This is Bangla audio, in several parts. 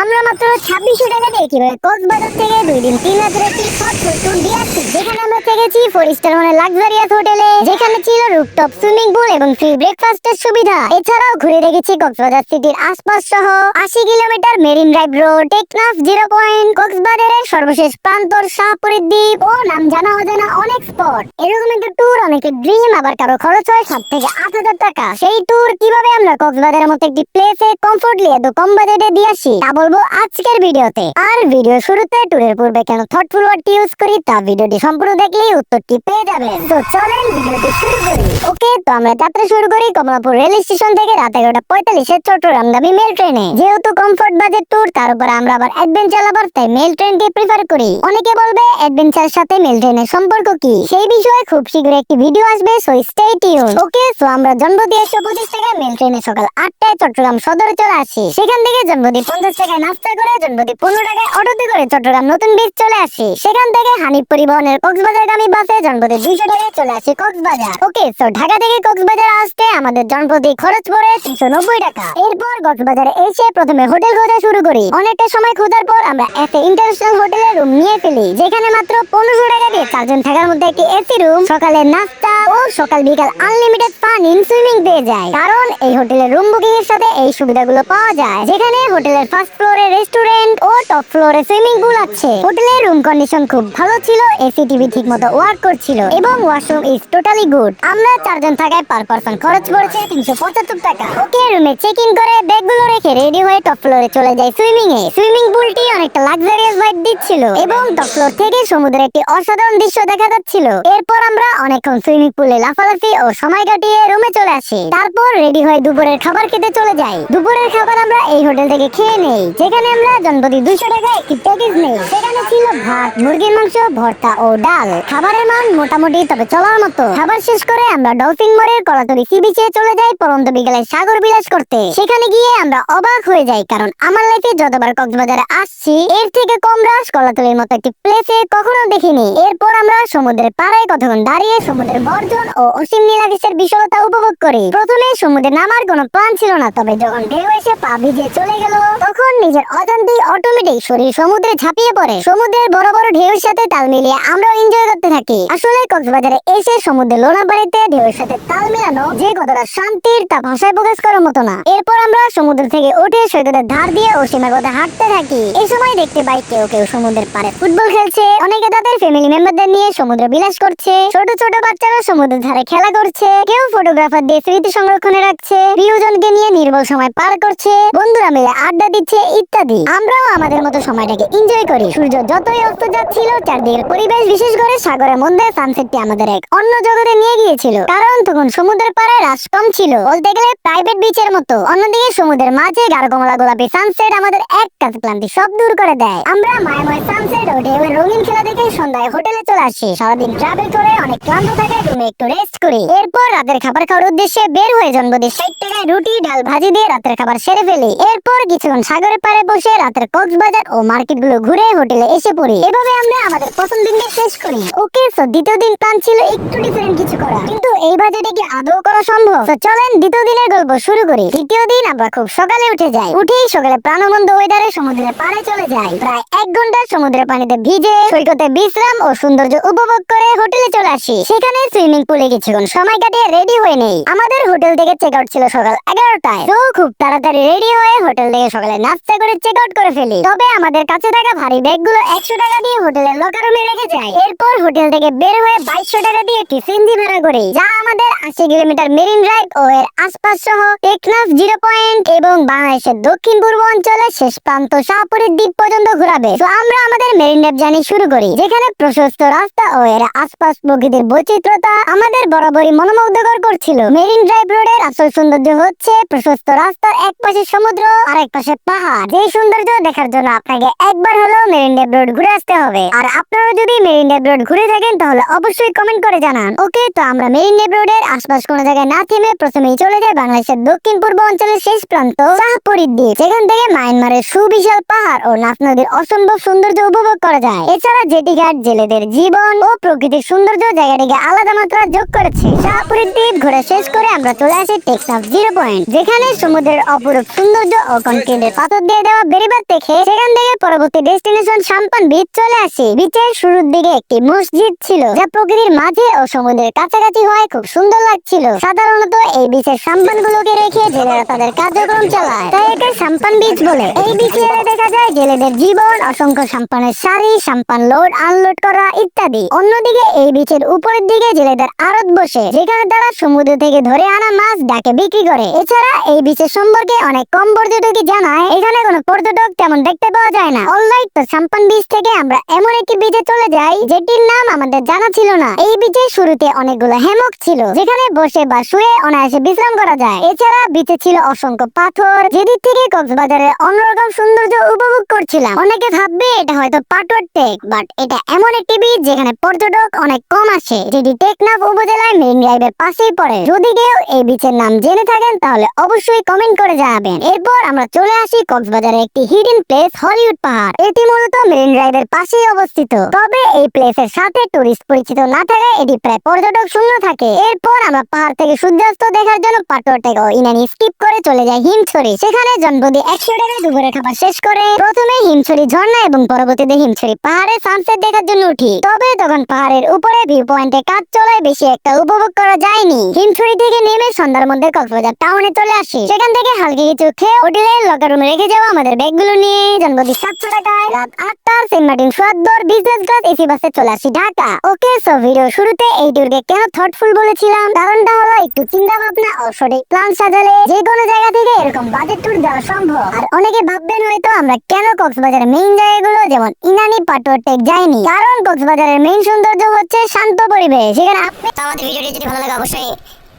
আমরা মাত্র 2600 টাকা দিয়ে কিভাবে কক্সবাজার থেকে 2 দিন 3 রাতের একটি সফল ট্যুর দিয়ে আসছি, যেখানে আমরা থেকেছি 4 স্টার মানে লাক্সারিয়াস হোটেলে, যেখানে ছিল রুফটপ সুইমিং পুল এবং ফ্রি ব্রেকফাস্টের সুবিধা। এছাড়াও ঘুরে দেখেছি কক্সবাজার সিটির আশপাশ সহ 80 kilometre marine drive road, Teknaf 0 point, কক্সবাজারের সর্বশেষ প্রান্তর শাহপুরীর দ্বীপ ও নাম জানা অজানা অনেক স্পট। এরকম একটা ট্যুর অনেকের ড্রিম, আবার কারো খরচ হয় 7 থেকে 8,000 টাকা। সেই ট্যুর কিভাবে আমরা কক্সবাজারের মতো একটি প্লেসে কমফোর্টলি এত কম বাজেটে দিয়ে আসি তা বলবো আজকের ভিডিওতে। আর ভিডিও শুরুতে ট্যুরের পূর্বে কেন থটফুল ওয়ার্ডটি ইউজ করি তা ভিডিওটি সম্পূর্ণ দেখলেই উত্তরটি পেয়ে যাবেন। তো চলেন ভিডিওটি শুরু করি। ওকে, তো আমরা যাত্রা শুরু করি কমলাপুর রেল স্টেশন থেকে রাত 11:45 চট্টগ্রামগামী মেল ট্রেনে। যেহেতু কমফোর্ট বাজেট ট্যুর, তার উপর আমরা আবার অ্যাডভেঞ্চার লাভার, তাই মেল ট্রেনটি প্রিফার করি। অনেকে বলবে অ্যাডভেঞ্চারের সাথে মেল ট্রেনের সম্পর্ক কি, সেই বিষয়ে খুব শীঘ্রই একটি ভিডিও আসবে, সো স্টে টিউন। ওকে, সো আমরা জনপ্রতি 125 টাকা মেল ট্রেনে সকাল 8টায় চট্টগ্রাম সদরে চলে আসি। সেখান থেকে জনপ্রতি 50 টাকায় নাস্তা করে জনপ্রতি 15 টাকায় অটোতে করে চট্টগ্রাম নতুন বিচ চলে আসি। সেখান থেকে হানিফ পরিবহনের কক্সবাজারগামী বাসে জনপ্রতি 200 টাকায় চলে আসি কক্সবাজার। ওকে, সো ঢাকা থেকে কক্সবাজার আসতে আমাদের জনপ্রতি খরচ পড়ে 390 টাকা। এরপর কক্সবাজারে এসে প্রথমে হোটেল খোঁজা শুরু করি। অনেকটা সময় খোঁজার পর আমরা এসএ ইন্টারন্যাশনাল হোটেলে রুম নিয়ে ফেলি, যেখানে মাত্র 1500 টাকা দিয়ে 4 জন থাকার মধ্যে একটি এসি রুম, সকালের নাস্তা ও সকাল বিকাল আনলিমিটেড ফান ইন সুইমিং পেয়ে যায়। কারণ এই হোটেলের রুম বুকিং এর সাথে এই সুবিধাগুলো পাওয়া যায়, যেখানে হোটেলের ফার্স্ট ফ্লোরে রেস্টুরেন্ট ও টপ ফ্লোরে সুইমিং পুল আছে। হোটেলের রুম কন্ডিশন খুব ভালো ছিল, এসি টিভি ঠিকমতো ওয়ার্ক করছিল এবং ওয়াশরুম ইজ টোটালি গুড। আমরা 4 জন থাকায় পার পারসন খরচ পড়েছে 375 টাকা। ওকে, রুমে চেক ইন করে ব্যাগগুলো রেখে রেডি হয়ে টপ ফ্লোরে চলে যাই সুইমিং এ। সুইমিং পুলটি অনেকটা লাক্সারিয়াস ভাইব দিচ্ছিল এবং টপ ফ্লোর থেকে সমুদ্রের একটি অসাধারণ দৃশ্য দেখা যাচ্ছিল। এরপর আমরা অনেকক্ষণ সুইমিং পুলে লাফালাফি ও সময় কাটিয়ে রুমে চলে আসি। তারপর রেডি হয়ে দুপুরের খাবার খেতে চলে যাই। দুপুরের খাবার আমরা এই হোটেল থেকে খেয়ে নেই, যেখানে আমরা জনপ্রতি 200 টাকায় একটি প্যাকেজ নেই। সেখানে ছিল ভাত, মুরগির মাংস, ভর্তা ও ডাল। খাবারের মান মোটামুটি, তবে চলার মতো। খাবার শেষ করে আমরা ডলফিন মোড়ের কলাতলি সি বিচে চলে যাই পরন্ত বিকেলে সাগর বিলাস করতে। সেখানে গিয়ে আমরা অবাক হয়ে যাই, কারণ আমার লাইফে যতবার কক্সবাজারে আসছি এর থেকে কম রাশ কলাতলির মতো একটি প্লেসে কখনো দেখিনি। এরপর আমরা সমুদ্রের পাড়ায় কতক্ষণ দাঁড়িয়ে সমুদ্রের গর্জন ও অসীম নীলাকাশের বিশালতা উপভোগ করি। প্রথমে সমুদ্রে নামার কোনো প্ল্যান ছিল না, তবে যখন ঢেউ এসে পা ভিজে চলে গেল তখন নিজের অজান্তেই অটোমেটিক শরীর সমুদ্রে ঝাঁপিয়ে পড়ে। সমুদ্রের বড় বড় ঢেউর সাথে তাল মিলিয়ে আমরা এনজয় করতে থাকি। আসলে কক্সবাজারে এসে সমুদ্রের লোনাপানিতে ঢেউর সাথে তাল মিলানো যে কতটা শান্তির তা ভাষায় প্রকাশ করার মতো না। এরপর আমরা সমুদ্র থেকে উঠে সৈকতের ধার দিয়ে অসীমের পথে হাঁটতে থাকি। এই সময় দেখতে পাই কেউ কেউ সমুদ্রের পাড়ে ফুটবল খেলছে, অনেকে তাদের ফ্যামিলি মেম্বারদের নিয়ে সমুদ্র বিলাস করছে, ছোট ছোট বাচ্চারা সমুদ্রের ধারে খেলা করছে, কেউ ফটোগ্রাফার দিয়ে স্মৃতি সংরক্ষণে রাখছে, প্রিয়জনকে নিয়ে নির্মল সময় পার করছে, বন্ধুরা মিলে আড্ডা দিচ্ছে ইত্যাদি। আমরাও আমাদের মতো সময়টাকে এনজয় করি। সূর্য যতই অস্ত যাচ্ছিল চারদিকের পরিবেশ, বিশেষ করে সাগরের মধ্যে সানসেটটি আমাদের এক অন্য জগতে নিয়ে গিয়েছিল, কারণ তখন সমুদ্রের পাড়ে রাশ কম ছিল, বলতে গেলে প্রাইভেট বিচের মতো। অন্যদিকে সমুদ্রের মাঝে গাঢ় কমলা গোলাপি সানসেট আমাদের এক কাজ ক্লান্তি সব দূর করে দেয়। আমরা মায়াময় সানসেট ও ঢেউয়ের রঙিন খেলা দেখে সন্ধ্যায় হোটেলে চলে আসি। সারাদিন ট্রাভেল করে অনেক ক্লান্ত থাকে, রুমে একটু রেস্ট করি। এরপর রাতের খাবার খাওয়ার উদ্দেশ্যে বের হয়ে জনপ্রতি 60 টাকায় রুটি ডাল ভাজি দিয়ে রাতের খাবার সেরে ফেলি। এরপর কিছুক্ষণ সাগরের পাড়ে বসে রাতের কক্সবাজার ও মার্কেট গুলো ঘুরে হোটেলে এসে পড়ি। এভাবে আমরা আমাদের প্রথম দিনকে শেষ করি। ওকে, সো দ্বিতীয় দিন প্ল্যান ছিল একটু ডিফারেন্ট কিছু করা, কিন্তু এই বাজেটে কি আদৌ করা সম্ভব? তো চলেন দ্বিতীয় দিনের গল্প শুরু করি। তৃতীয় দিন আমরা খুব সকালে উঠে যাই। উঠেই সকালে প্রাণবন্ত ওয়েদারে সমুদ্রের পাড়ে চলে যাই। প্রায় 1 ঘন্টা সমুদ্রের পানিতে ভিজে সৈকতে বিশ্রাম ও সৌন্দর্য উপভোগ করে হোটেলে চলে আসি। সেখানে সুইমিং পুলে কিছুক্ষণ সময় কাটিয়ে রেডি হয়ে নেই। আমাদের হোটেল থেকে চেক আউট ছিল সকাল 11টায়, তো খুব তাড়াতাড়ি রেডি হয়ে হোটেল থেকে সকালে নাস্তা করে চেক আউট করে ফেলি। তবে আমাদের কাছে থাকা ভারী ব্যাগগুলো 100 টাকা দিয়ে হোটেলের লকার রুমে রেখে যাই। এরপর হোটেল থেকে বের হয়ে 2200 টাকা দিয়ে একটি সিএনজি ভাড়া করি, যা আমাদের 80 কিলোমিটার মেরিন ড্রাইভ ও এর আশপাশ সহ টেকনাফ 0 পয়েন্ট এবং বাংলাদেশের দক্ষিণ পূর্ব অঞ্চলের শেষ প্রান্ত শাহপুরীর দ্বীপ পর্যন্ত ঘোরাবে। তো আমরা আমাদের মেরিন ড্রাইভ জার্নি শুরু করি, যেখানে প্রশস্ত রাস্তা ও এর আশপাশ প্রকৃতির বৈচিত্র্যতা আমাদের বরাবরই মনোমুগ্ধকর করছিল। মেরিন ড্রাইভ রোডের আসল সৌন্দর্য হচ্ছে প্রশস্ত রাস্তার এক পাশে সমুদ্র আর এক পাশে পাহাড়। যে সৌন্দর্য দেখার জন্য আপনাকে একবার হলেও মেরিন ড্রাইভ রোড ঘুরে আসতে হবে। আর আপনারা যদি মেরিন ড্রাইভ রোড ঘুরে থাকেন তাহলে অবশ্যই কমেন্ট করে জানান। ওকে, তো আমরা মেরিন ড্রাইভ রোডের আশপাশ কোনো জায়গায় না থেমে প্রথমেই চলে যাই বাংলাদেশের দক্ষিণ পূর্ব অঞ্চলের শেষ প্রান্ত শাহপুরীর দ্বীপ, যেখান থেকে মায়ানমারের সুবিশাল পাহাড় ও নাফ নদীর অসম্ভব সৌন্দর্য উপভোগ করা যায়। এছাড়া জেটিঘাট জেলেদের জীবন ও প্রকৃতির সৌন্দর্য জায়গাটিকে আলাদা মাত্রা যোগ করেছে। শাহপুরীর দ্বীপ ঘোরা শেষ করে আমরা চলে আসি টেকনাফ 0 পয়েন্ট, যেখানে সমুদ্রের অপরূপ সৌন্দর্য ও কনক্রিটের পাথর দিয়ে দেওয়া বেড়িবাঁধ দেখে সেখান থেকে পরবর্তী ডেস্টিনেশন সাম্পান বিচ চলে আসি। বিচের শুরুর দিকে একটি মসজিদ ছিল যা প্রকৃতির মাঝে ও সমুদ্রের কাছাকাছি হওয়ায় খুব সুন্দর লাগছিল। সাধারণত এই বিচের সাম্পান গুলোকে রেখে জেলেরা তাদের কার্যক্রম চালায়, তাই একে সাম্পান বিচ বলে। এই বিচে দেখা যায় জেলেদের জীবন, অসংখ্য সাম্পানের সারি, সাম্পান লোড আনলোড করা ইত্যাদি। অন্যদিকে এই বিচের উপরের দিকে জেলেদের আড়ত বসে, যেখানে তারা সমুদ্র থেকে ধরে আনা মাছ ডাকে বিক্রি করে। এছাড়া এই বিচের সম্পর্কে অনেক কম পর্যটকই জানায়, এখানে কোনো পর্যটক তেমন দেখতে পাওয়া যায় না। অলরাইট, তো সাম্পান বিচ থেকে আমরা এমন একটি বিচে চলে যাই যেটির নাম আমাদের জানা ছিল না। এই বিচের শুরুতে অনেকগুলো হ্যামক ছিল, যেখানে বসে বা শুয়ে অনায়াসে বিশ্রাম করা যায়। এছাড়া বিচে ছিল অসংখ্য পাথর, যেদিক থেকে কক্সবাজারের অন্যরকম সৌন্দর্য উপভোগ করছিলাম। অনেকে ভাববে এটা হয়তো পাটওয়ার টেক, বাট এটা এমন একটি বিচ যেখানে পর্যটক অনেক কম আসে, যেটি টেকনাফ উপজেলায় মেরিন ড্রাইভের পাশেই পড়ে। যদি কেউ এই বিচের নাম জেনে থাকেন তাহলে অবশ্যই কমেন্ট করে জানাবেন। এরপর আমরা চলে আসি কক্সবাজারের একটি হিডেন প্লেস, হলিউড পাহাড়। এটি মূলত মেরিন ড্রাইভের পাশেই অবস্থিত, তবে এই প্লেসের সাথে টুরিস্ট পরিচিত না থাকায় এটি প্রায় পর্যটক শূন্য থাকে। এরপর আমরা পাহাড় থেকে সূর্যাস্ত দেখার জন্য পাটওয়ার টেক ও ইনানি স্কিপ করে চলে যাই হিমছড়ি। সেখানে জনপ্রতি 100 টাকায় দুপুরে খাবার শেষ করে প্রথমে হিমছড়ি ঝর্ণা এবং পরবর্তীতে হিমছড়ি পাহাড়ে সানসেট দেখার জন্য উঠি। তবে তখন পাহাড়ের উপরে ভিউ পয়েন্টে কাজ চলায় বেশি একটা উপভোগ করা যায়নি। হিমছড়ি থেকে নেমে সন্ধ্যার মধ্যে কক্সবাজার টাউনে চলে আসি। সেখান থেকে হালকা কিছু খেয়ে হোটেলের লকার রুমে রেখে যাওয়া আমাদের ব্যাগগুলো নিয়ে জনপ্রতি 700 টাকায় রাত 8টার সেন্ট মার্টিন সুয়াদবর বিজনেস ক্লাস এসি বাসে চলে আসি ঢাকা। ওকে, সো ভিডিও শুরুতে এই ট্যুরকে কেন থটফুল বলেছিলাম, কারণটা হলো একটু চিন্তা ভাবনা ও সঠিক প্ল্যান সাজালে যে কোনো জায়গা থেকে এরকম বাজেট ট্যুর দেওয়া সম্ভব। আর অনেকে ভাববেন হয়তো আমরা কেন কক্সবাজারের মেইন জায়গাগুলো যেমন ইনানি পাটওয়ার টেক যাইনি, কারণ কক্সবাজারের মেইন সৌন্দর্য হচ্ছে শান্ত পরিবেশ। সেখানে আপনি আমাদের ভিডিওটি যদি ভালো লাগে অবশ্যই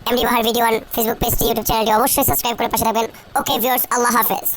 এমডি বাহার ভিডিও ফেসবুক পেজটি, ইউটিউব চ্যানেলটি অবশ্যই সাবস্ক্রাইব করে পাশে থাকবেন। ওকে ভিউয়ার্স, আল্লাহ হাফেজ।